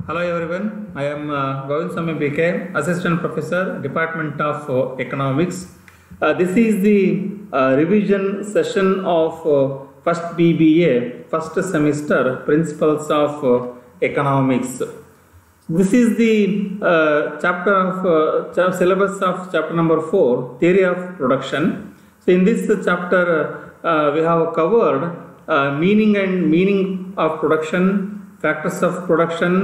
Hello everyone, I am Govind Swami BK, Assistant Professor, Department of Economics. This is the revision session of first BBA, first semester, Principles of Economics. This is the chapter of syllabus of chapter number 4, Theory of Production. So in this chapter, we have covered meaning of production, factors of production,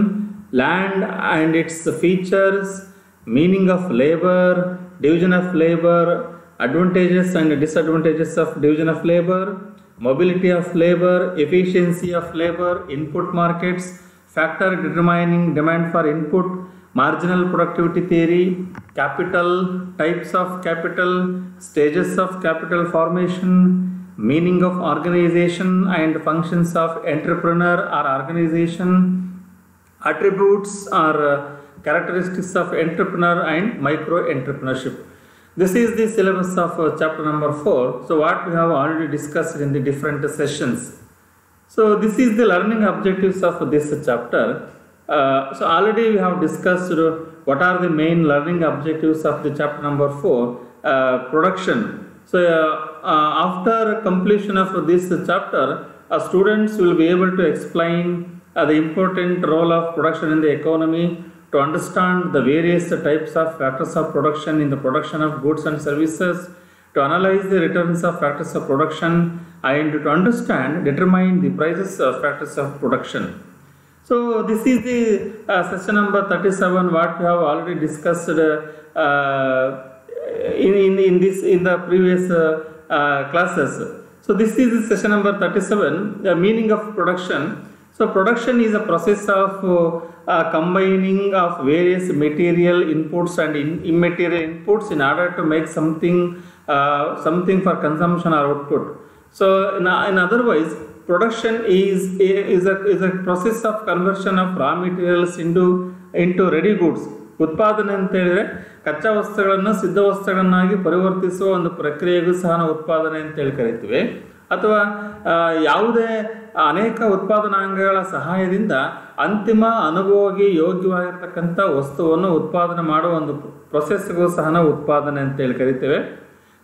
land and its features, meaning of labor, division of labor, advantages and disadvantages of division of labor, mobility of labor, efficiency of labor, input markets, factor determining demand for input, marginal productivity theory, capital, types of capital, stages of capital formation, meaning of organization and functions of entrepreneur or organization, attributes or characteristics of entrepreneur and micro entrepreneurship. This is the syllabus of chapter number 4. So what we have already discussed in the different sessions. So this is the learning objectives of this chapter. So already we have discussed what are the main learning objectives of the chapter number 4, production. So after completion of this chapter, students will be able to explain the important role of production in the economy, to understand the various types of factors of production in the production of goods and services, to analyze the returns of factors of production, and to understand, determine the prices of factors of production. So this is the session number 37, what we have already discussed in the previous classes. So this is the session number 37, the meaning of production. So production is a process of combining of various material inputs and immaterial inputs in order to make something for consumption or output. So in other words, production is a process of conversion of raw materials into ready goods. ಉತ್ಪಾದನೆ ಅಂತ ಹೇಳಿದ್ರೆ ಕಚ್ಚಾ ವಸ್ತುಗಳನ್ನು ಸಿದ್ಧ ವಸ್ತುಗಳನ್ನಾಗಿ ಪರಿವರ್ತಿಸುವ ಒಂದು ಪ್ರಕ್ರಿಯೆಗೂ ಸಹ ನಾವು ಉತ್ಪಾದನೆ ಅಂತ ಹೇಳಿ ಕರಿತೀವಿ. ಅಥವಾ ಯಾವುದೇ ಅನೇಕ ಉತ್ಪಾದನಾಂಗಗಳ ಸಹಾಯದಿಂದ ಅಂತಿಮ ಅನುಭವವಾಗಿ ಯೋಗ್ಯವಾಗಿರ್ತಕ್ಕಂಥ ವಸ್ತುವನ್ನು ಉತ್ಪಾದನೆ ಮಾಡುವ ಒಂದು ಪ್ರೊಸೆಸ್ಗೂ ಸಹ ನಾವು ಉತ್ಪಾದನೆ ಅಂತ ಹೇಳಿ ಕರಿತೇವೆ.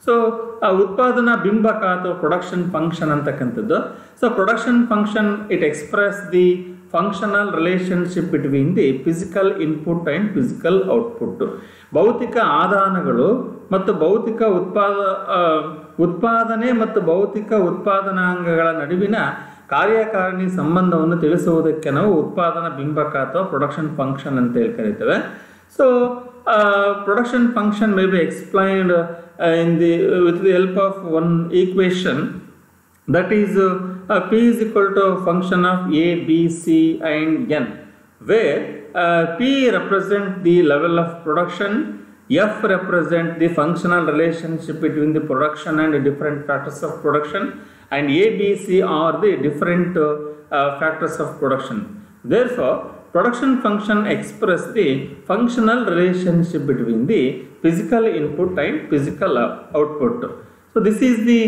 ಸೊ ಆ ಉತ್ಪಾದನಾ ಬಿಂಬಕ ಅಥವಾ ಪ್ರೊಡಕ್ಷನ್ ಫಂಕ್ಷನ್ ಅಂತಕ್ಕಂಥದ್ದು. So production function it express the functional relationship between the physical input and physical output. ಭೌತಿಕ ಆದಾನಗಳು ಮತ್ತು ಭೌತಿಕ ಉತ್ಪಾದನೆ ಮತ್ತು ಭೌತಿಕ ಉತ್ಪಾದನಾಂಗಗಳ ನಡುವಿನ ಕಾರ್ಯಕಾರಣಿ ಸಂಬಂಧವನ್ನು ತಿಳಿಸುವುದಕ್ಕೆ ನಾವು ಉತ್ಪಾದನಾ ಬಿಂಬಕ ಅಥವಾ ಪ್ರೊಡಕ್ಷನ್ ಫಂಕ್ಷನ್ ಅಂತ ಹೇಳಿ ಕರೀತೇವೆ. So production function may be explained with the help of one equation, that is P is equal to function of A, B, C and N, where P represent the level of production, F represent the functional relationship between the production and the different factors of production, and A, B, C are the different factors of production. Therefore, production function express the functional relationship between the physical input and physical output. So this is the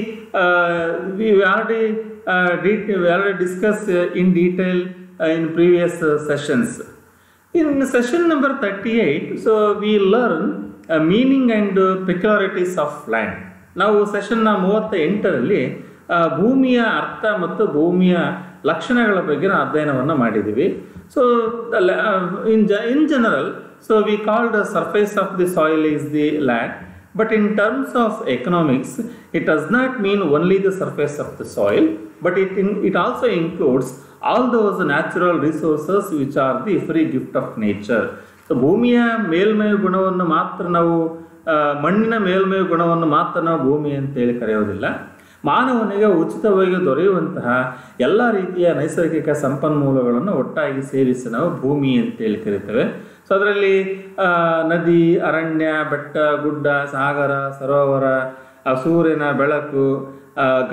we already discussed in detail in previous sessions. In session number 38, so we learn meaning and peculiarities of land. ನಾವು session 38ರಲ್ಲಿ ಭೂಮಿಯ ಅರ್ಥ ಮತ್ತು ಭೂಮಿಯ ಲಕ್ಷಣಗಳ ಬಗ್ಗೆ ಅಧ್ಯಯನವನ್ನು ಮಾಡಿದ್ದೀವಿ. So in general, so we call the surface of the soil is the land, but in terms of economics, it does not mean only the surface of the soil, but it also includes all those natural resources which are the free gift of nature. So ಭೂಮಿಯ ಮೇಲ್ಮೈ ಗುಣವನ್ನು ಮಾತ್ರ ನಾವು ಮಣ್ಣಿನ ಮೇಲ್ಮೈ ಗುಣವನ್ನು ಮಾತ್ರ ನಾವು ಭೂಮಿ ಅಂತ ಹೇಳಿ ಕರೆಯೋದಿಲ್ಲ. ಮಾನವನಿಗೆ ಉಚಿತವಾಗಿ ದೊರೆಯುವಂತಹ ಎಲ್ಲ ರೀತಿಯ ನೈಸರ್ಗಿಕ ಸಂಪನ್ಮೂಲಗಳನ್ನು ಒಟ್ಟಾಗಿ ಸೇರಿಸಿ ನಾವು ಭೂಮಿ ಅಂತೇಳಿ ಕರಿತೇವೆ. ಸೊ ಅದರಲ್ಲಿ ನದಿ, ಅರಣ್ಯ, ಬೆಟ್ಟ, ಗುಡ್ಡ, ಸಾಗರ, ಸರೋವರ, ಸೂರ್ಯನ ಬೆಳಕು,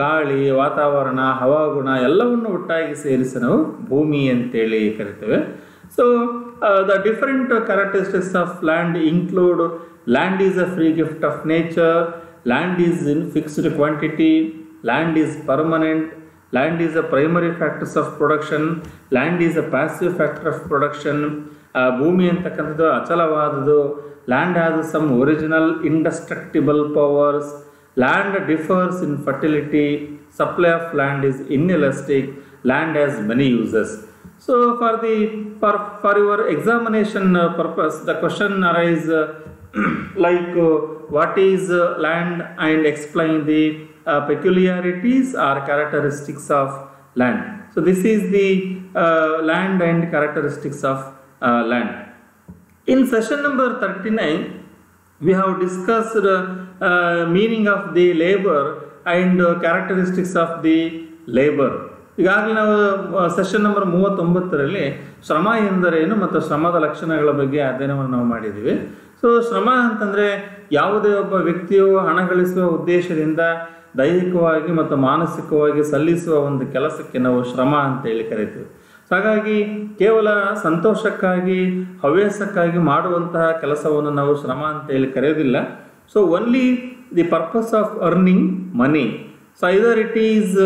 ಗಾಳಿ, ವಾತಾವರಣ, ಹವಾಗುಣ ಎಲ್ಲವನ್ನು ಒಟ್ಟಾಗಿ ಸೇರಿಸಿ ನಾವು ಭೂಮಿ ಅಂತೇಳಿ ಕರಿತೇವೆ. So the different characteristics of land include land is a free gift of nature, land is in fixed quantity, land is permanent, land is a primary factors of production, land is a passive factor of production. ಭೂಮಿ ಅಂತಕ್ಕಂಥದ್ದು ಅಚಲವಾದುದು, land has some original indestructible powers, land differs in fertility, supply of land is inelastic, land has many uses. So for your examination purpose, the question arises like what is land, and explain the peculiarities or characteristics of land. So this is the land and characteristics of land. In session number 39, we have discussed meaning of the labor and characteristics of the labor. ಈಗಾಗಲೇ ನಾವು session number 39ರಲ್ಲಿ ಶ್ರಮ ಎಂದರೇನು ಮತ್ತು ಶ್ರಮದ ಲಕ್ಷಣಗಳ ಬಗ್ಗೆ ಅಧ್ಯಯನವನ್ನು ನಾವು ಮಾಡಿದ್ದೀವಿ. ಸೊ ಶ್ರಮ ಅಂತಂದರೆ ಯಾವುದೇ ಒಬ್ಬ ವ್ಯಕ್ತಿಯು ಹಣ ಗಳಿಸುವ ಉದ್ದೇಶದಿಂದ ದೈಹಿಕವಾಗಿ ಮತ್ತು ಮಾನಸಿಕವಾಗಿ ಸಲ್ಲಿಸುವ ಒಂದು ಕೆಲಸಕ್ಕೆ ನಾವು ಶ್ರಮ ಅಂತೇಳಿ ಕರಿತೀವಿ. ಹಾಗಾಗಿ ಕೇವಲ ಸಂತೋಷಕ್ಕಾಗಿ ಹವ್ಯಾಸಕ್ಕಾಗಿ ಮಾಡುವಂತಹ ಕೆಲಸವನ್ನು ನಾವು ಶ್ರಮ ಅಂತೇಳಿ ಕರೆಯೋದಿಲ್ಲ. So only the purpose of earning money. So either it is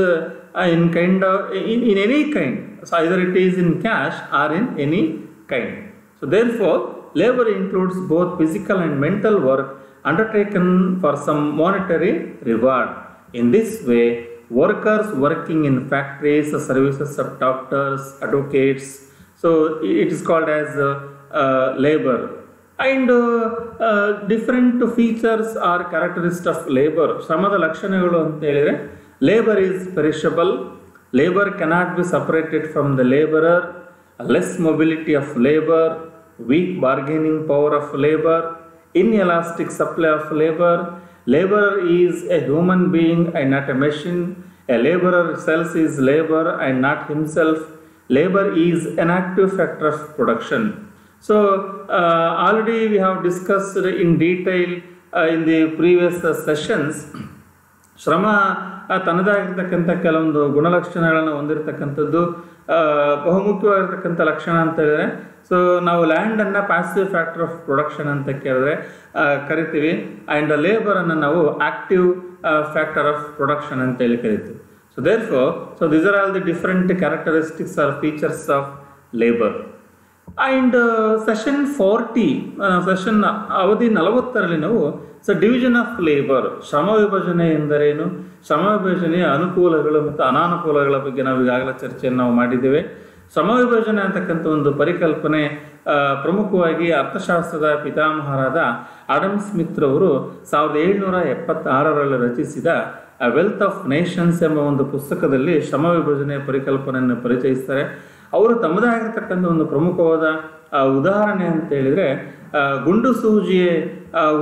in kind of in any kind, so either it is in cash or in any kind. So therefore labor includes both physical and mental work undertaken for some monetary reward. In this way, workers working in factories, services of doctors, advocates, so it is called as labor. And different features or characteristics of labor. ಶ್ರಮದ ಲಕ್ಷಣಗಳು ಅಂತ ಹೇಳಿದ್ರೆ, labor is perishable, labor cannot be separated from the laborer, less mobility of labor, weak bargaining power of labor, inelastic supply of labor, laborer is a human being and not a machine, a laborer sells his labor and not himself, labor is an active factor of production. So already we have discussed in detail in the previous sessions. ಶ್ರಮ ತನ್ನದಾಗಿರ್ತಕ್ಕಂಥ ಕೆಲವೊಂದು ಗುಣಲಕ್ಷಣಗಳನ್ನು ಹೊಂದಿರತಕ್ಕಂಥದ್ದು ಬಹುಮುಖ್ಯವಾಗಿರ್ತಕ್ಕಂಥ ಲಕ್ಷಣ ಅಂತ ಹೇಳಿದ್ರೆ, so ನಾವು ಲ್ಯಾಂಡನ್ನು passive factor of production ಅಂತ ಕರಿತೀವಿ, and ಲೇಬರನ್ನು ನಾವು ಆಕ್ಟಿವ್ ಫ್ಯಾಕ್ಟರ್ ಆಫ್ ಪ್ರೊಡಕ್ಷನ್ ಅಂತೇಳಿ ಕರಿತೀವಿ. So therefore, so these are all the different characteristics or features of labour. And session 40 session ಅವಧಿ 40ರಲ್ಲಿ ನಾವು ಡಿವಿಷನ್ ಆಫ್ ಲೇಬರ್, ಶ್ರಮ ವಿಭಜನೆ ಎಂದರೇನು, ಶ್ರಮ ವಿಭಜನೆಯ ಅನುಕೂಲಗಳು ಮತ್ತು ಅನಾನುಕೂಲಗಳ ಬಗ್ಗೆ ನಾವು ಈಗಾಗಲೇ ಚರ್ಚೆಯನ್ನು ನಾವು ಮಾಡಿದ್ದೇವೆ. ಶ್ರಮ ವಿಭಜನೆ ಅಂತಕ್ಕಂಥ ಒಂದು ಪರಿಕಲ್ಪನೆ ಪ್ರಮುಖವಾಗಿ ಅರ್ಥಶಾಸ್ತ್ರದ ಪಿತಾಮಹರಾದ ಆಡಮ್ ಸ್ಮಿತ್ ರವರು 1776ರಲ್ಲಿ ರಚಿಸಿದ ವೆಲ್ತ್ ಆಫ್ ನೇಷನ್ಸ್ ಎಂಬ ಒಂದು ಪುಸ್ತಕದಲ್ಲಿ ಶ್ರಮ ವಿಭಜನೆಯ ಪರಿಕಲ್ಪನೆಯನ್ನು ಪರಿಚಯಿಸ್ತಾರೆ. ಅವರು ತಮ್ಮದೇ ಆಗಿರ್ತಕ್ಕಂಥ ಒಂದು ಪ್ರಮುಖವಾದ ಉದಾಹರಣೆ ಅಂತ ಹೇಳಿದರೆ, ಗುಂಡು ಸೂಜಿಯ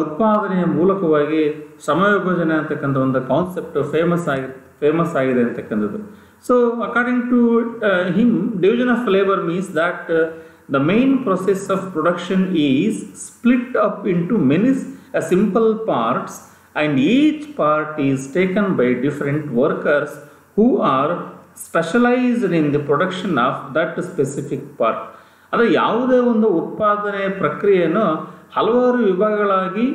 ಉತ್ಪಾದನೆಯ ಮೂಲಕವಾಗಿ ಶ್ರಮ ವಿಭಜನೆ ಅಂತಕ್ಕಂಥ ಒಂದು ಕಾನ್ಸೆಪ್ಟ್ ಫೇಮಸ್ ಆಗಿದೆ ಅಂತಕ್ಕಂಥದ್ದು. So according to him, division of labour means that the main process of production is split up into many simple parts and each part is taken by different workers who are specialised in the production of that specific part. ಅಂದರೆ ಯಾವುದೇ ಒಂದು ಉತ್ಪಾದನೆ ಪ್ರಕ್ರಿಯೆಯನ್ನು ಹಲವಾರು ವಿಭಾಗಗಳಾಗಿ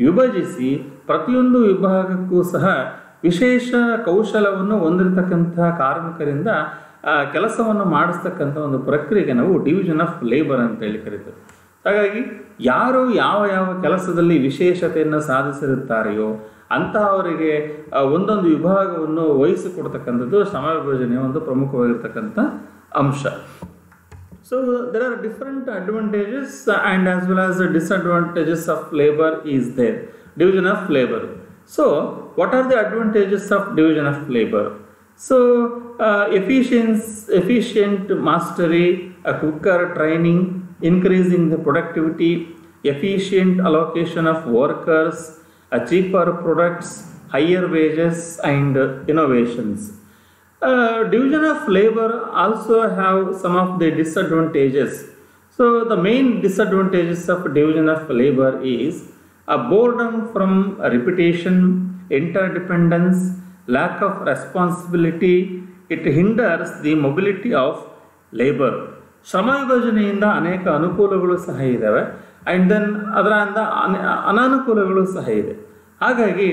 ವಿಭಜಿಸಿ ಪ್ರತಿಯೊಂದು ವಿಭಾಗಕ್ಕೂ ಸಹ ವಿಶೇಷ ಕೌಶಲವನ್ನು ಹೊಂದಿರತಕ್ಕಂತಹ ಕಾರ್ಮಿಕರಿಂದ ಕೆಲಸವನ್ನು ಮಾಡಿಸ್ತಕ್ಕಂಥ ಒಂದು ಪ್ರಕ್ರಿಯೆಗೆ ನಾವು ಡಿವಿಷನ್ ಆಫ್ ಲೇಬರ್ ಅಂತೇಳಿ ಕರೀತೇವೆ. ಹಾಗಾಗಿ ಯಾರು ಯಾವ ಕೆಲಸದಲ್ಲಿ ವಿಶೇಷತೆಯನ್ನು ಸಾಧಿಸಿರುತ್ತಾರೆಯೋ ಅಂತಹವರಿಗೆ ಒಂದೊಂದು ವಿಭಾಗವನ್ನು ವಹಿಸಿಕೊಡ್ತಕ್ಕಂಥದ್ದು ಶ್ರಮ ವಿಭಜನೆಯ ಒಂದು ಪ್ರಮುಖವಾಗಿರ್ತಕ್ಕಂಥ ಅಂಶ. So there are different advantages and as well as the disadvantages of labor is there. Division of labor. So what are the advantages of division of labor? So efficient mastery, a quicker training, increasing the productivity, efficient allocation of workers, a cheaper products, higher wages and innovations. Division of labor also have some of the disadvantages. So the main disadvantages of division of labor is a boredom from repetition, interdependence, lack of responsibility. It hinders the mobility of labor. ಶ್ರಮ ವಿಭಜನೆಯಿಂದ ಅನೇಕ ಅನುಕೂಲಗಳು ಸಹ ಇದ್ದಾವೆ, and then ಅದರಿಂದ ಅನಾನುಕೂಲಗಳು ಸಹ ಇದೆ. ಹಾಗಾಗಿ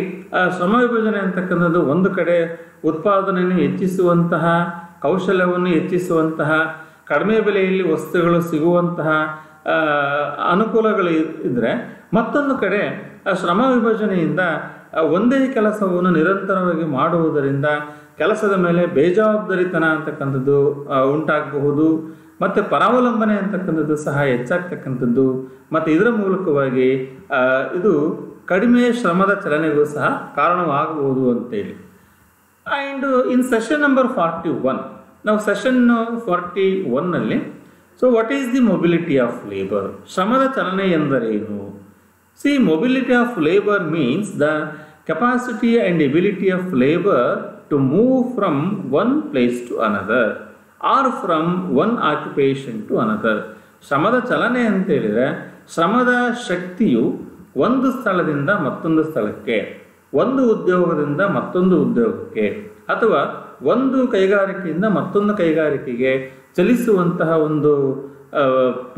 ಶ್ರಮ ವಿಭಜನೆ ಅಂತಕ್ಕಂಥದ್ದು ಒಂದು ಕಡೆ ಉತ್ಪಾದನೆಯನ್ನು ಹೆಚ್ಚಿಸುವಂತಹ, ಕೌಶಲ್ಯವನ್ನು ಹೆಚ್ಚಿಸುವಂತಹ, ಕಡಿಮೆ ಬೆಲೆಯಲ್ಲಿ ವಸ್ತುಗಳು ಸಿಗುವಂತಹ ಅನುಕೂಲಗಳು ಇದ್ದರೆ, ಮತ್ತೊಂದು ಕಡೆ ಶ್ರಮ ವಿಭಜನೆಯಿಂದ ಒಂದೇ ಕೆಲಸವನ್ನು ನಿರಂತರವಾಗಿ ಮಾಡುವುದರಿಂದ ಕೆಲಸದ ಮೇಲೆ ಬೇಜವಾಬ್ದಾರಿತನ ಅಂತಕ್ಕಂಥದ್ದು ಉಂಟಾಗಬಹುದು, ಮತ್ತು ಪರಾವಲಂಬನೆ ಅಂತಕ್ಕಂಥದ್ದು ಸಹ ಹೆಚ್ಚಾಗ್ತಕ್ಕಂಥದ್ದು, ಮತ್ತು ಇದರ ಮೂಲಕವಾಗಿ ಇದು ಕಡಿಮೆ ಶ್ರಮದ ಚಲನೆಗೂ ಸಹ ಕಾರಣವಾಗಬಹುದು ಅಂತೇಳಿ. ಆ್ಯಂಡ್ ಇನ್ ಸೆಷನ್ ನಂಬರ್ 41, ನಾವು ಸೆಷನ್ 41ನಲ್ಲಿ so what is the mobility of labour, ಶ್ರಮದ ಚಲನೆ ಎಂದರೇನು? See, mobility of labour means the capacity and ability of labour to move from one place to another or from one occupation to another. ಶ್ರಮದ ಚಲನೆ ಅಂತೇಳಿದರೆ ಶ್ರಮದ ಶಕ್ತಿಯು ಒಂದು ಸ್ಥಳದಿಂದ ಮತ್ತೊಂದು ಸ್ಥಳಕ್ಕೆ, ಒಂದು ಉದ್ಯೋಗದಿಂದ ಮತ್ತೊಂದು ಉದ್ಯೋಗಕ್ಕೆ, ಅಥವಾ ಒಂದು ಕೈಗಾರಿಕೆಯಿಂದ ಮತ್ತೊಂದು ಕೈಗಾರಿಕೆಗೆ ಚಲಿಸುವಂತಹ ಒಂದು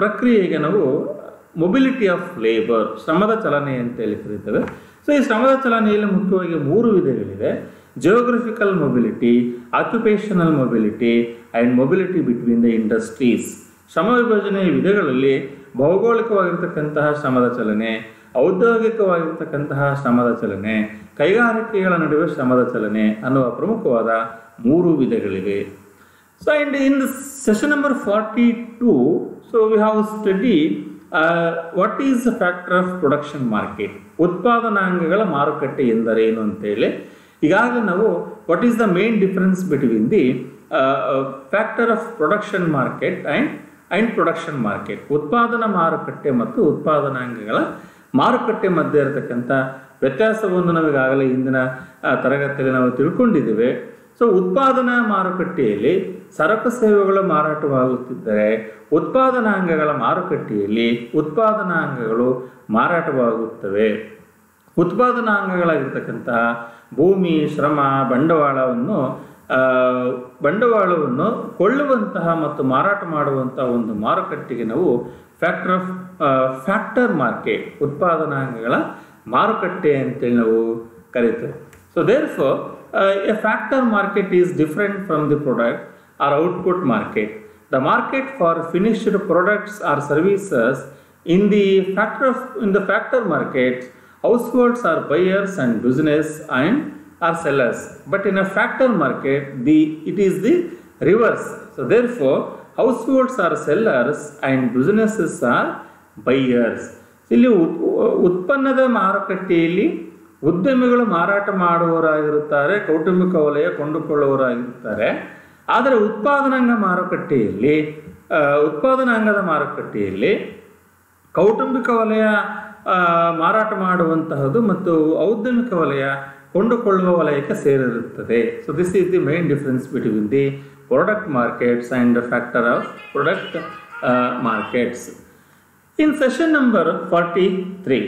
ಪ್ರಕ್ರಿಯೆಗೆ ನಾವು ಮೊಬಿಲಿಟಿ ಆಫ್ ಲೇಬರ್, ಶ್ರಮದ ಚಲನೆ ಅಂತೇಳಿ ಕರೀತೇವೆ. ಸೊ ಈ ಶ್ರಮದ ಚಲನೆಯಲ್ಲಿ ಮುಖ್ಯವಾಗಿ 3 ವಿಧಗಳಿವೆ: geographical mobility, occupational mobility and mobility between the industries. ಶ್ರಮ ವಿಭಜನೆಯ ವಿಧಗಳಲ್ಲಿ ಭೌಗೋಳಿಕವಾಗಿರ್ತಕ್ಕಂತಹ ಶ್ರಮದ ಚಲನೆ, ಔದ್ಯೋಗಿಕವಾಗಿರ್ತಕ್ಕಂತಹ ಶ್ರಮದ ಚಲನೆ, ಕೈಗಾರಿಕೆಗಳ ನಡುವೆ ಶ್ರಮದ ಚಲನೆ ಅನ್ನುವ ಪ್ರಮುಖವಾದ 3 ವಿಧಗಳಿವೆ. So and in the session number 42, so we have studied what is the factor of production market, ಉತ್ಪಾದನಾಂಗಗಳ ಮಾರುಕಟ್ಟೆ ಎಂದರೇನು ಅಂತೇಳಿ. ಈಗಾಗಲೇ ನಾವು what is the main difference between the factor of production market and production market, ಉತ್ಪಾದನಾ ಮಾರುಕಟ್ಟೆ ಮತ್ತು ಉತ್ಪಾದನಾಂಗಗಳ ಮಾರುಕಟ್ಟೆ ಮಧ್ಯೆ ಇರತಕ್ಕಂಥ ವ್ಯತ್ಯಾಸವನ್ನು ನಾವೀಗಾಗಲೇ ಹಿಂದಿನ ತರಗತಿಯಲ್ಲಿ ನಾವು ತಿಳ್ಕೊಂಡಿದ್ದೇವೆ. ಸೊ ಉತ್ಪಾದನಾ ಮಾರುಕಟ್ಟೆಯಲ್ಲಿ ಸರಕು ಸೇವೆಗಳು ಮಾರಾಟವಾಗುತ್ತಿದ್ದರೆ, ಉತ್ಪಾದನಾಂಗಗಳ ಮಾರುಕಟ್ಟೆಯಲ್ಲಿ ಉತ್ಪಾದನಾಂಗಗಳು ಮಾರಾಟವಾಗುತ್ತವೆ. ಉತ್ಪಾದನಾಂಗಗಳಾಗಿರ್ತಕ್ಕಂತಹ ಭೂಮಿ, ಶ್ರಮ, ಬಂಡವಾಳವನ್ನು ಕೊಳ್ಳುವಂತಹ ಮತ್ತು ಮಾರಾಟ ಮಾಡುವಂತಹ ಒಂದು ಮಾರುಕಟ್ಟೆಗೆ ನಾವು ಫ್ಯಾಕ್ಟರ್ ಮಾರ್ಕೆಟ್, ಉತ್ಪಾದನಾಂಗಗಳ ಮಾರುಕಟ್ಟೆ ಅಂತೇಳಿ ನಾವು ಕರೀತೇವೆ. So therefore a factor market is different from the product or output market. The market for finished products or services in the factor markets, households are buyers and business and are sellers, but in a factor market it is the reverse. So therefore households are sellers and businesses are buyers. ಇಲ್ಲಿ ಉತ್ಪನ್ನದ ಮಾರುಕಟ್ಟೆಯಲ್ಲಿ ಉದ್ಯಮಿಗಳು ಮಾರಾಟ ಮಾಡುವವರಾಗಿರುತ್ತಾರೆ, ಕೌಟುಂಬಿಕ ವಲಯ ಕೊಂಡುಕೊಳ್ಳುವವರಾಗಿರುತ್ತಾರೆ. ಆದರೆ ಉತ್ಪಾದನಾಂಗದ ಮಾರುಕಟ್ಟೆಯಲ್ಲಿ ಕೌಟುಂಬಿಕ ವಲಯ ಮಾರಾಟ ಮಾಡುವಂತಹದ್ದು ಮತ್ತು ಔದ್ಯಮಿಕ ವಲಯ ಕೊಂಡುಕೊಳ್ಳುವ ವಲಯಕ್ಕೆ ಸೇರಿರುತ್ತದೆ. So this is the main difference between the product markets and factor of product markets. In session number 43,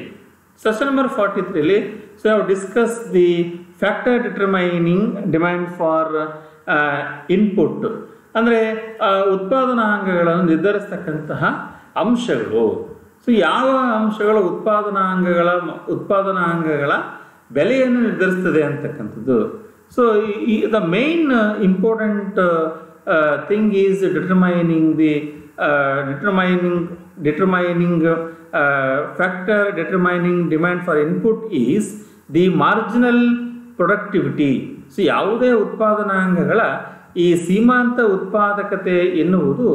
so I have discussed the factor determining demand for input. ಅಂದರೆ ಉತ್ಪಾದನಾಂಗಗಳನ್ನು ನಿರ್ಧರಿಸ್ತಕ್ಕಂತಹ ಅಂಶಗಳು. ಸೊ ಯಾವ ಅಂಶಗಳು ಉತ್ಪಾದನಾಂಗಗಳ ಬೆಲೆಯನ್ನು ನಿರ್ಧರಿಸ್ತದೆ ಅಂತಕ್ಕಂಥದ್ದು. So the main important thing is determining factor determining demand for input is the marginal productivity. So ಯಾವುದೇ ಉತ್ಪಾದನಾಂಗಗಳ ಈ ಸೀಮಾಂತ ಉತ್ಪಾದಕತೆ ಎನ್ನುವುದು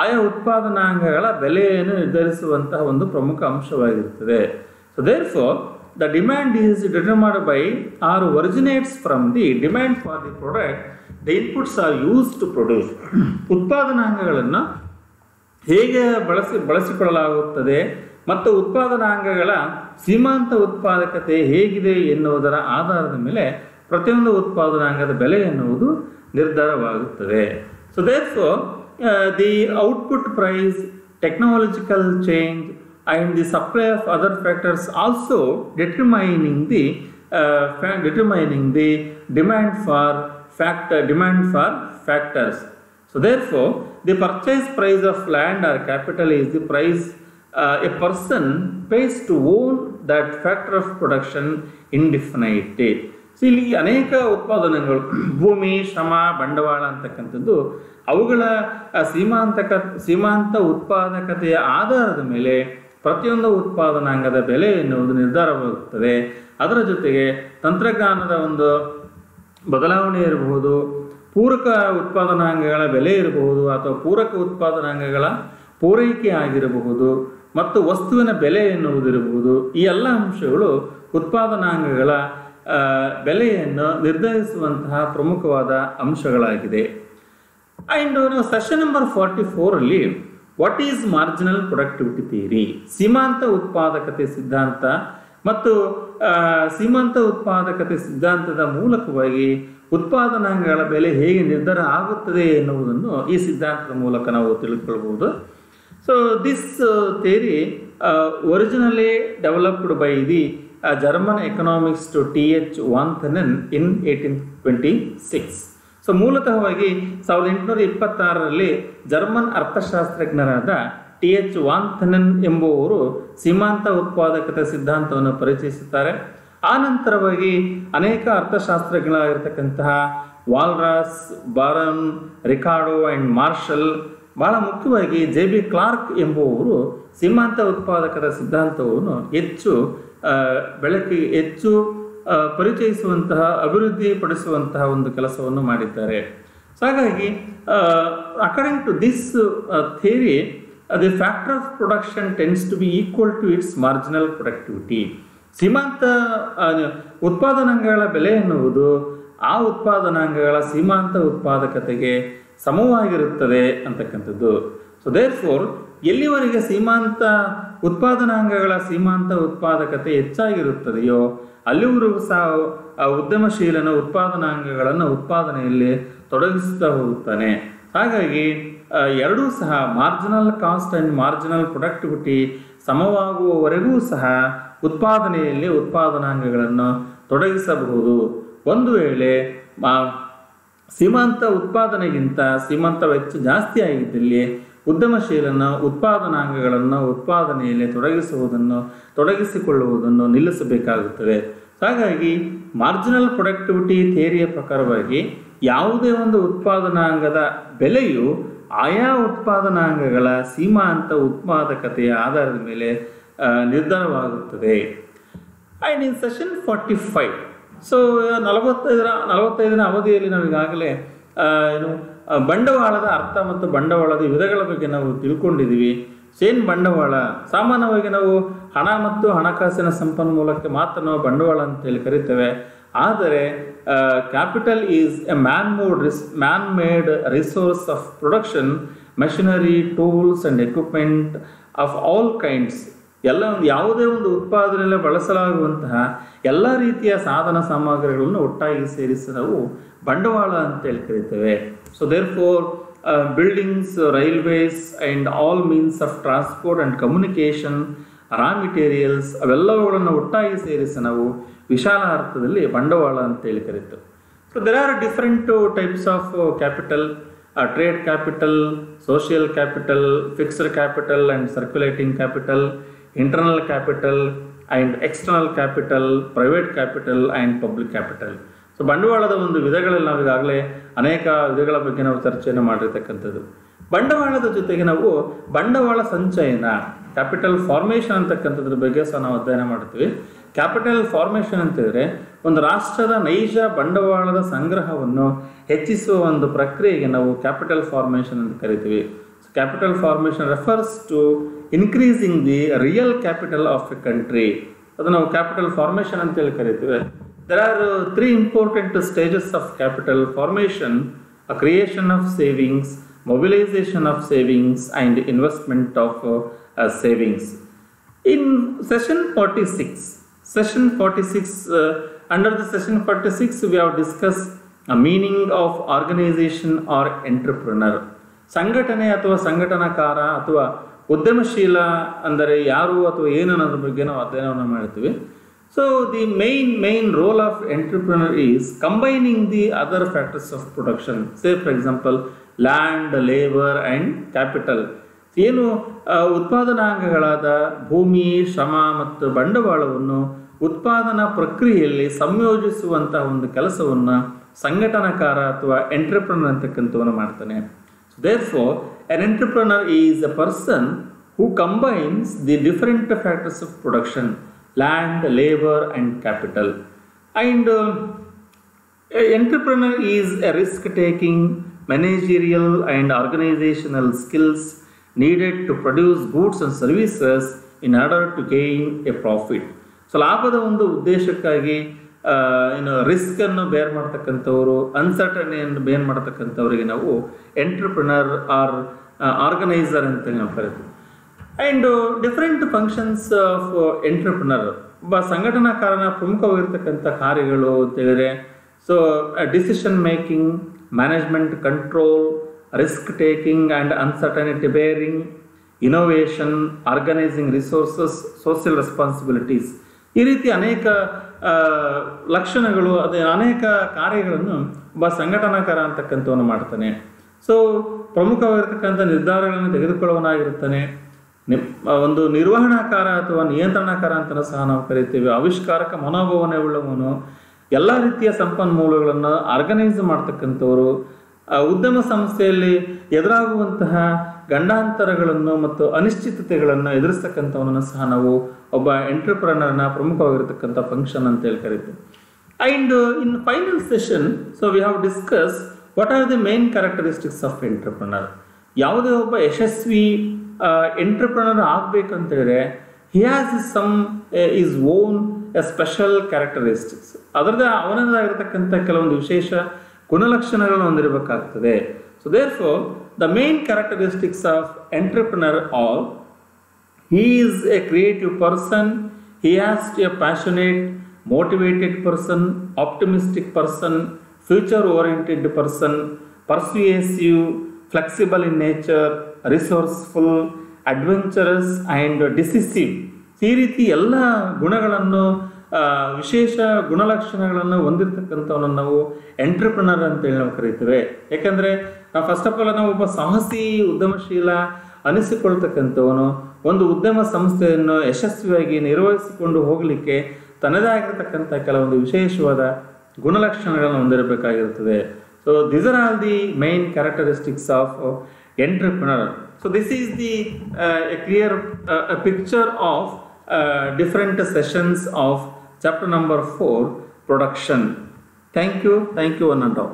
ಆಯಾ ಉತ್ಪಾದನಾಂಗಗಳ ಬೆಲೆಯನ್ನು ನಿರ್ಧರಿಸುವಂತಹ ಒಂದು ಪ್ರಮುಖ ಅಂಶವಾಗಿರುತ್ತದೆ. So therefore the demand is determined by or originates from the demand for the product the inputs are used to produce. ಉತ್ಪಾದನಾಂಗಗಳನ್ನು ಹೇಗೆ ಬಳಸಿಕೊಳ್ಳಲಾಗುತ್ತದೆ ಮತ್ತು ಉತ್ಪಾದನಾಂಗಗಳ ಸೀಮಾಂತ ಉತ್ಪಾದಕತೆ ಹೇಗಿದೆ ಎನ್ನುವುದರ ಆಧಾರದ ಮೇಲೆ ಪ್ರತಿಯೊಂದು ಉತ್ಪಾದನಾಂಗದ ಬೆಲೆ ಎನ್ನುವುದು ನಿರ್ಧಾರವಾಗುತ್ತದೆ. So therefore the output price, technological change and the supply of other factors also determining the demand for factors. So therefore the purchase price of land or capital is the price a person pays to own that factor of production indefinite. So ಇಲ್ಲಿ ಅನೇಕ ಉತ್ಪಾದನೆಗಳು, ಭೂಮಿ, ಶ್ರಮ, ಬಂಡವಾಳ ಅಂತಕ್ಕಂಥದ್ದು ಅವುಗಳ ಸೀಮಾಂತ ಉತ್ಪಾದಕತೆಯ ಆಧಾರದ ಮೇಲೆ ಪ್ರತಿಯೊಂದು ಉತ್ಪಾದನಾಂಗದ ಬೆಲೆ ಎನ್ನುವುದು ನಿರ್ಧಾರವಾಗುತ್ತದೆ. ಅದರ ಜೊತೆಗೆ ತಂತ್ರಜ್ಞಾನದ ಒಂದು ಬದಲಾವಣೆ ಇರಬಹುದು, ಪೂರಕ ಉತ್ಪಾದನಾಂಗಗಳ ಬೆಲೆ ಇರಬಹುದು, ಅಥವಾ ಪೂರಕ ಉತ್ಪಾದನಾಂಗಗಳ ಪೂರೈಕೆ ಆಗಿರಬಹುದು, ಮತ್ತು ವಸ್ತುವಿನ ಬೆಲೆ ಎನ್ನುವುದಿರಬಹುದು. ಈ ಎಲ್ಲ ಅಂಶಗಳು ಉತ್ಪಾದನಾಂಗಗಳ ಬೆಲೆಯನ್ನು ನಿರ್ಧರಿಸುವಂತಹ ಪ್ರಮುಖವಾದ ಅಂಶಗಳಾಗಿದೆ. ಆ್ಯಂಡ್ ಸೆಷನ್ ನಂಬರ್ 44 ಅಲ್ಲಿ what is marginal productivity theory, ಸೀಮಾಂತ ಉತ್ಪಾದಕತೆ ಸಿದ್ಧಾಂತ ಮತ್ತು ಸೀಮಾಂತ ಉತ್ಪಾದಕತೆ ಸಿದ್ಧಾಂತದ ಮೂಲಕವಾಗಿ ಉತ್ಪಾದನಾಂಗಗಳ ಬೆಲೆ ಹೇಗೆ ನಿರ್ಧಾರ ಆಗುತ್ತದೆ ಎನ್ನುವುದನ್ನು ಈ ಸಿದ್ಧಾಂತದ ಮೂಲಕ ನಾವು ತಿಳಿದುಕೊಳ್ಳಬಹುದು. So this theory originally developed by the German economics T.H. Von Thunen in 1826. So ಮೂಲತಃವಾಗಿ 1826ರಲ್ಲಿ ಜರ್ಮನ್ ಅರ್ಥಶಾಸ್ತ್ರಜ್ಞರಾದ T.H. ವಾಂಥೆನೆನ್ ಎಂಬುವರು ಸೀಮಾಂತ ಉತ್ಪಾದಕತೆ ಸಿದ್ಧಾಂತವನ್ನು ಪರಿಚಯಿಸುತ್ತಾರೆ. ಆ ನಂತರವಾಗಿ ಅನೇಕ ಅರ್ಥಶಾಸ್ತ್ರಜ್ಞರಾಗಿರ್ತಕ್ಕಂತಹ Walras, Baron, Ricardo and Marshall, ಬಹಳ ಮುಖ್ಯವಾಗಿ J.B. ಕ್ಲಾರ್ಕ್ ಎಂಬುವರು ಸೀಮಾಂತ ಉತ್ಪಾದಕದ ಸಿದ್ಧಾಂತವನ್ನು ಹೆಚ್ಚು ಪರಿಚಯಿಸುವಂತಹ, ಅಭಿವೃದ್ಧಿಪಡಿಸುವಂತಹ ಒಂದು ಕೆಲಸವನ್ನು ಮಾಡಿದ್ದಾರೆ. ಸೊ ಹಾಗಾಗಿ according to this theory the factor of production tends to be equal to its marginal productivity. ಸೀಮಾಂತ ಉತ್ಪಾದನಾಂಗಗಳ ಬೆಲೆ ಎನ್ನುವುದು ಆ ಉತ್ಪಾದನಾಂಗಗಳ ಸೀಮಾಂತ ಉತ್ಪಾದಕತೆಗೆ ಸಮವಾಗಿರುತ್ತದೆ ಅಂತಕ್ಕಂಥದ್ದು. ಸೊ ದೇರ್ ಫೋರ್ ಎಲ್ಲಿವರೆಗೆ ಸೀಮಾಂತ ಉತ್ಪಾದನಾಂಗಗಳ ಸೀಮಾಂತ ಉತ್ಪಾದಕತೆ ಹೆಚ್ಚಾಗಿರುತ್ತದೆಯೋ ಅಲ್ಲಿವರೆಗೂ ಸಹ ಉದ್ಯಮಶೀಲನ ಉತ್ಪಾದನಾಂಗಗಳನ್ನು ಉತ್ಪಾದನೆಯಲ್ಲಿ ತೊಡಗಿಸುತ್ತಾ ಹೋಗುತ್ತಾನೆ. ಹಾಗಾಗಿ ಎರಡೂ ಸಹ marginal cost and marginal productivity ಸಮವಾಗುವವರೆಗೂ ಸಹ ಉತ್ಪಾದನೆಯಲ್ಲಿ ಉತ್ಪಾದನಾಂಗಗಳನ್ನು ತೊಡಗಿಸಬಹುದು. ಒಂದು ವೇಳೆ ಸೀಮಾಂತ ಉತ್ಪಾದನೆಗಿಂತ ಸೀಮಾಂತ ವೆಚ್ಚ ಜಾಸ್ತಿ ಆಗಿದ್ದಲ್ಲಿ ಉದ್ಯಮಶೀಲನ ಉತ್ಪಾದನಾಂಗಗಳನ್ನು ಉತ್ಪಾದನೆಯಲ್ಲಿ ತೊಡಗಿಸಿಕೊಳ್ಳುವುದನ್ನು ನಿಲ್ಲಿಸಬೇಕಾಗುತ್ತದೆ. ಹಾಗಾಗಿ ಮಾರ್ಜಿನಲ್ ಪ್ರೊಡಕ್ಟಿವಿಟಿ ಥಿಯರಿಯ ಪ್ರಕಾರವಾಗಿ ಯಾವುದೇ ಒಂದು ಉತ್ಪಾದನಾಂಗದ ಬೆಲೆಯು ಆಯಾ ಉತ್ಪಾದನಾಂಗಗಳ ಸೀಮಾಂತ ಉತ್ಪಾದಕತೆಯ ಆಧಾರದ ಮೇಲೆ ನಿರ್ಧಾರವಾಗುತ್ತದೆ. ಆ್ಯಂಡ್ ಇನ್ ಸೆಷನ್ 45, ಸೊ 45ರ ಅವಧಿಯಲ್ಲಿ ನಾವು ಈಗಾಗಲೇ ಬಂಡವಾಳದ ಅರ್ಥ ಮತ್ತು ಬಂಡವಾಳದ ವಿಧಗಳ ಬಗ್ಗೆ ನಾವು ತಿಳ್ಕೊಂಡಿದ್ದೀವಿ. ಏನು ಬಂಡವಾಳ? ಸಾಮಾನ್ಯವಾಗಿ ನಾವು ಹಣ ಮತ್ತು ಹಣಕಾಸಿನ ಸಂಪನ್ಮೂಲಕ್ಕೆ ಮಾತ್ರ ನಾವು ಬಂಡವಾಳ ಅಂತೇಳಿ ಕರಿತೇವೆ. ಆದರೆ capital is A man made resource of production, machinery, tools and equipment of all kinds. ಯಾವುದೇ ಒಂದು ಉತ್ಪಾದನೆಯಲ್ಲಿ ಬಳಸಲಾಗುವಂತಹ ಎಲ್ಲ ರೀತಿಯ ಸಾಧನ ಸಾಮಗ್ರಿಗಳನ್ನು ಒಟ್ಟಾಗಿ ಸೇರಿಸಿ ನಾವು ಬಂಡವಾಳ ಅಂತೇಳಿ ಕರಿತೇವೆ. So therefore buildings, railways and all means of transport and communication, raw materials ಅವೆಲ್ಲವುಗಳನ್ನು ಒಟ್ಟಾಗಿ ಸೇರಿಸಿ ನಾವು ವಿಶಾಲ ಅರ್ಥದಲ್ಲಿ ಬಂಡವಾಳ ಅಂತೇಳಿ ಕರಿತೇವೆ. So there are different types of capital: trade capital, social capital, fixed capital and circulating capital, internal capital and external capital, private capital and public capital. So ಬಂಡವಾಳದ ಒಂದು ವಿಧಗಳಲ್ಲಿ ನಾವು ಈಗಾಗಲೇ ಅನೇಕ ವಿಧಗಳ ಬಗ್ಗೆ ನಾವು ಚರ್ಚೆಯನ್ನು ಮಾಡಿರ್ತಕ್ಕಂಥದ್ದು. ಬಂಡವಾಳದ ಜೊತೆಗೆ ನಾವು ಬಂಡವಾಳ ಸಂಚಯನ, ಕ್ಯಾಪಿಟಲ್ ಫಾರ್ಮೇಷನ್ ಅಂತಕ್ಕಂಥದ್ರ ಬಗ್ಗೆ ಸಹ ನಾವು ಅಧ್ಯಯನ ಮಾಡ್ತೀವಿ. ಕ್ಯಾಪಿಟಲ್ ಫಾರ್ಮೇಷನ್ ಅಂತಂದರೆ ಒಂದು ರಾಷ್ಟ್ರದ ನೈಜ ಬಂಡವಾಳದ ಸಂಗ್ರಹವನ್ನು ಹೆಚ್ಚಿಸುವ ಒಂದು ಪ್ರಕ್ರಿಯೆಗೆ ನಾವು ಕ್ಯಾಪಿಟಲ್ ಫಾರ್ಮೇಷನ್ ಅಂತ ಕರಿತೀವಿ. Capital formation refers to increasing the real capital of a country. ಅದು ನಾವು ಕ್ಯಾಪಿಟಲ್ ಫಾರ್ಮೇಷನ್ ಅಂತೇಳಿ ಕರಿತೀವಿ. There are three important stages of capital formation: a creation of savings, mobilization of savings, and investment of savings. In session 46, under the session 46, we have discussed a meaning of organization or entrepreneur. ಸಂಘಟನೆ ಅಥವಾ ಸಂಘಟನಾಕಾರ ಅಥವಾ ಉದ್ಯಮಶೀಲ ಅಂದರೆ ಯಾರು ಅಥವಾ ಏನು ಅನ್ನೋದ್ರ ಬಗ್ಗೆ ನಾವು ಅಧ್ಯಯನವನ್ನು ಮಾಡ್ತೀವಿ. So the main role of entrepreneur is combining the other factors of production. Say for example land, labor and capital. ಏನು ಉತ್ಪಾದನಾಂಗಗಳಾದ ಭೂಮಿ, ಶ್ರಮ ಮತ್ತು ಬಂಡವಾಳವನ್ನು ಉತ್ಪಾದನಾ ಪ್ರಕ್ರಿಯೆಯಲ್ಲಿ ಸಂಯೋಜಿಸುವಂತಹ ಒಂದು ಕೆಲಸವನ್ನು ಸಂಘಟನಾಕಾರ ಅಥವಾ ಎಂಟ್ರಪ್ರನರ್ ಅಂತಕ್ಕಂಥವನು ಮಾಡ್ತಾನೆ. So therefore an entrepreneur is a person who combines the different factors of production, land, labor and capital. And an entrepreneur is a risk-taking, managerial and organizational skills needed to produce goods and services in order to gain a profit. So ಲಾಭದ ಒಂದು ಉದ್ದೇಶಕ್ಕಾಗಿ ರಿಸ್ಕನ್ನು ಬೇರ್ ಮಾಡ್ತಕ್ಕಂಥವ್ರು, ಅನ್ಸರ್ಟನಿಯನ್ನು ಬೇರ್ ಮಾಡ್ತಕ್ಕಂಥವ್ರಿಗೆ ನಾವು entrepreneur R organiser ಅಂತ ನಾವು ಕರಿತೀವಿ. And different functions of entrepreneur, ಒಬ್ಬ ಸಂಘಟನಾಕಾರನ ಪ್ರಮುಖವಾಗಿರ್ತಕ್ಕಂಥ ಕಾರ್ಯಗಳು ಅಂತೇಳಿದರೆ, so decision making, management control, risk taking and uncertainty bearing, innovation, organising resources, social responsibilities, ಈ ರೀತಿ ಅನೇಕ ಲಕ್ಷಣಗಳು, ಅದೇ ಅನೇಕ ಕಾರ್ಯಗಳನ್ನು ಒಬ್ಬ ಸಂಘಟನಾಕಾರ ಅಂತಕ್ಕಂಥವನು ಮಾಡ್ತಾನೆ. ಸೊ ಪ್ರಮುಖವಾಗಿರ್ತಕ್ಕಂಥ ನಿರ್ಧಾರಗಳನ್ನು ತೆಗೆದುಕೊಳ್ಳುವನಾಗಿರ್ತಾನೆ. ಒಂದು ನಿರ್ವಹಣಾಕಾರ ಅಥವಾ ನಿಯಂತ್ರಣಕಾರ ಅಂತಲೂ ಸಹ ನಾವು ಕರಿತೀವಿ. ಆವಿಷ್ಕಾರಕ ಮನೋಭಾವನೆ ಉಳ್ಳವನು, ಎಲ್ಲ ರೀತಿಯ ಸಂಪನ್ಮೂಲಗಳನ್ನು ಆರ್ಗನೈಸ್ ಮಾಡ್ತಕ್ಕಂಥವರು, ಉದ್ಯಮ ಸಂಸ್ಥೆಯಲ್ಲಿ ಎದುರಾಗುವಂತಹ ಗಂಡಾಂತರಗಳನ್ನು ಮತ್ತು ಅನಿಶ್ಚಿತತೆಗಳನ್ನು ಎದುರಿಸ್ತಕ್ಕಂಥವನನ್ನು ಸಹ ನಾವು ಒಬ್ಬ ಎಂಟ್ರಪ್ರನರ್ನ ಪ್ರಮುಖವಾಗಿರ್ತಕ್ಕಂಥ ಫಂಕ್ಷನ್ ಅಂತ ಹೇಳಿ ಕರಿತೀವಿ. And in final session, so we have discuss what are the main characteristics of entrepreneur. ಯಾವುದೇ ಒಬ್ಬ ಯಶಸ್ವಿ ಎಂಟ್ರಪ್ರನರ್ ಆಗಬೇಕಂತೇಳಿದ್ರೆ he has some is own a special characteristics, ಅದರದ್ದೇ ಅವನದಾಗಿರ್ತಕ್ಕಂಥ ಕೆಲವೊಂದು ವಿಶೇಷ ಗುಣಲಕ್ಷಣಗಳನ್ನು ಹೊಂದಿರಬೇಕಾಗ್ತದೆ. So therefore the main characteristics of entrepreneur are: he is a creative person, he has to be a passionate, motivated person, optimistic person, future oriented person, persuasive, flexible in nature, resourceful, adventurous and decisive. ಈ ರೀತಿ ಎಲ್ಲ ಗುಣಗಳನ್ನು, ವಿಶೇಷ ಗುಣಲಕ್ಷಣಗಳನ್ನು ಹೊಂದಿರತಕ್ಕಂಥವನ್ನ ನಾವು entrepreneur ಅಂತೇಳಿ ನಾವು ಕರಿತೇವೆ. ಯಾಕಂದರೆ ನಾವು ಫಸ್ಟ್ ಆಫ್ ಆಲ್ ನಾವು ಒಬ್ಬ ಸಾಹಸಿ ಉದ್ಯಮಶೀಲ ಅನಿಸಿಕೊಳ್ತಕ್ಕಂಥವನು ಒಂದು ಉದ್ಯಮ ಸಂಸ್ಥೆಯನ್ನು ಯಶಸ್ವಿಯಾಗಿ ನಿರ್ವಹಿಸಿಕೊಂಡು ಹೋಗಲಿಕ್ಕೆ ತನ್ನದೇ ಆಗಿರತಕ್ಕಂಥ ಕೆಲವೊಂದು ವಿಶೇಷವಾದ ಗುಣಲಕ್ಷಣಗಳನ್ನು ಹೊಂದಿರಬೇಕಾಗಿರುತ್ತದೆ. So these are all the main characteristics of entrepreneur. So this is the clear picture of different sessions of chapter number 4, production. Thank you one and all.